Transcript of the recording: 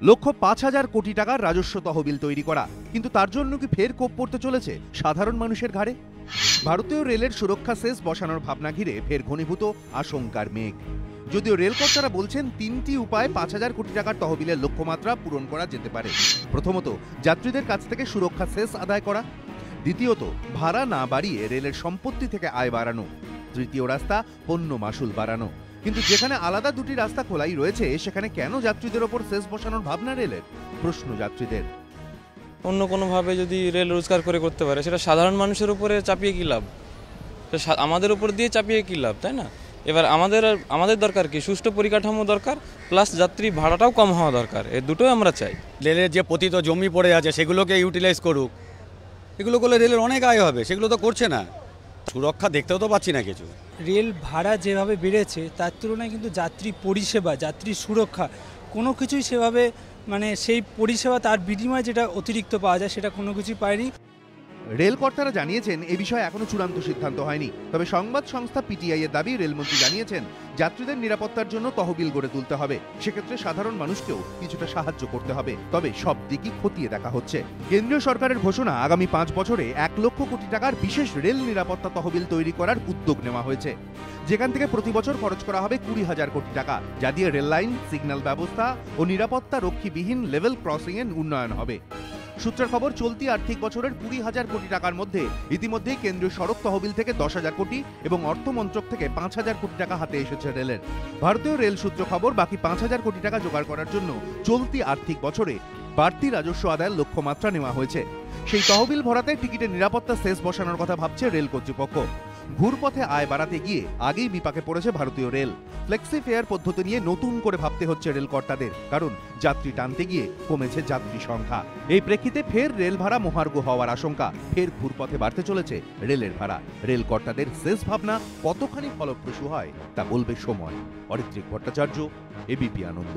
লক্ষ্য ৫,০০০ কোটি টাকার রাজস্ব তহবিল তৈরি করা, কিন্তু তার জন্য কি ফের কোপ পড়তে চলেছে সাধারণ মানুষের ঘাড়ে? ভারতীয় রেলের সুরক্ষা সেস বসানোর ভাবনা ঘিরে ফের ঘনীভূত আশঙ্কার মেঘ। যদিও রেলকর্তারা বলছেন ৩টি উপায়ে ৫,০০০ কোটি টাকার তহবিলের লক্ষ্যমাত্রা পূরণ করা যেতে পারে। প্রথমত, যাত্রীদের কাছ থেকে সুরক্ষা সেস আদায় করা। দ্বিতীয়ত, ভাড়া না বাড়িয়ে রেলের সম্পত্তি থেকে আয় বাড়ানো। তৃতীয় রাস্তা, পণ্য মাশুল বাড়ানো। কিন্তু যেখানে আলাদা দুটি রাস্তা খোলাই রয়েছে, সেখানে কেন যাত্রীদের ওপর সেস বসানোর ভাবনা রেলের? প্রশ্ন যাত্রীদের। অন্য কোনোভাবে যদি রেল রোজগার করতে পারে, সেটা সাধারণ মানুষের উপরে চাপিয়ে কী লাভ? আমাদের উপর দিয়ে চাপিয়ে কী লাভ, তাই না? এবার আমাদের দরকার কি? সুষ্ঠু পরিকাঠামো দরকার, প্লাস যাত্রী ভাড়াটাও কম হওয়া দরকার। এই দুটোই আমরা চাই। রেলের যে পতিত জমি পড়ে আছে সেগুলোকে ইউটিলাইজ করুক। এগুলো করলে রেলের অনেক আয় হবে, সেগুলো তো করছে না। সুরক্ষা দেখতেও তো পাচ্ছি না কিছু। রেল ভাড়া যেভাবে বেড়েছে তার তুলনায় কিন্তু যাত্রী পরিষেবা, যাত্রী সুরক্ষা কোনো কিছুই সেভাবে সেই পরিষেবা তার বিনিময়ে যেটা অতিরিক্ত পাওয়া যায় সেটা কোনো কিছুই পায়নি। রেলকর্তারা জানিয়েছেন এ বিষয়ে এখনো চূড়ান্ত সিদ্ধান্ত হয়নি। তবে সংবাদ সংস্থা পিটিআই এর দাবি, রেলমন্ত্রী জানিয়েছেন যাত্রীদের নিরাপত্তার জন্য তহবিল গড়ে তুলতে হবে। সেক্ষেত্রে সাধারণ মানুষকেও কিছুটা সাহায্য করতে হবে। তবে সব দিকই খতিয়ে দেখা হচ্ছে। কেন্দ্রীয় সরকারের ঘোষণা, আগামী ৫ বছরে ১ লক্ষ কোটি টাকার বিশেষ রেল নিরাপত্তা তহবিল তৈরি করার উদ্যোগ নেওয়া হয়েছে, যেখান থেকে প্রতি বছর খরচ করা হবে ২০,০০০ কোটি টাকা, যা দিয়ে রেল লাইন, সিগন্যাল ব্যবস্থা ও নিরাপত্তা রক্ষীবিহীন লেভেল ক্রসিং এর উন্নয়ন হবে। সূত্রের খবর, চলতি আর্থিক বছরের ২০,০০০ কোটি টাকার মধ্যে ইতিমধ্যেই কেন্দ্রীয় সড়ক তহবিল থেকে ১০,০০০ কোটি এবং অর্থ মন্ত্রক থেকে ৫,০০০ কোটি টাকা হাতে এসেছে রেলের। ভারতীয় রেল সূত্র খবর, বাকি ৫,০০০ কোটি টাকা জোগাড় করার জন্য চলতি আর্থিক বছরে বাড়তি রাজস্ব আদায়ের লক্ষ্যমাত্রা নেওয়া হয়েছে। সেই তহবিল ভরাতে টিকিটের নিরাপত্তা সেস বসানোর কথা ভাবছে রেল কর্তৃপক্ষ। ঘুরপথে আয় বাড়াতে গিয়ে আগেই বিপাকে পড়েছে ভারতীয় রেল। ফ্লেক্সি ফেয়ার পদ্ধতি নিয়ে নতুন করে ভাবতে হচ্ছে রেল কর্তাদের, কারণ যাত্রী টানতে গিয়ে কমেছে যাত্রী সংখ্যা। এই প্রেক্ষিতে ফের রেল ভাড়া মহার্ঘ হওয়ার আশঙ্কা। ফের ঘুরপথে বাড়তে চলেছে রেলের ভাড়া। রেল কর্তাদের শেষ ভাবনা কতখানি ফলপ্রসূ হয় তা বলবে সময়। অরিত্রিক ভট্টাচার্য, এবিপি আনন্দ।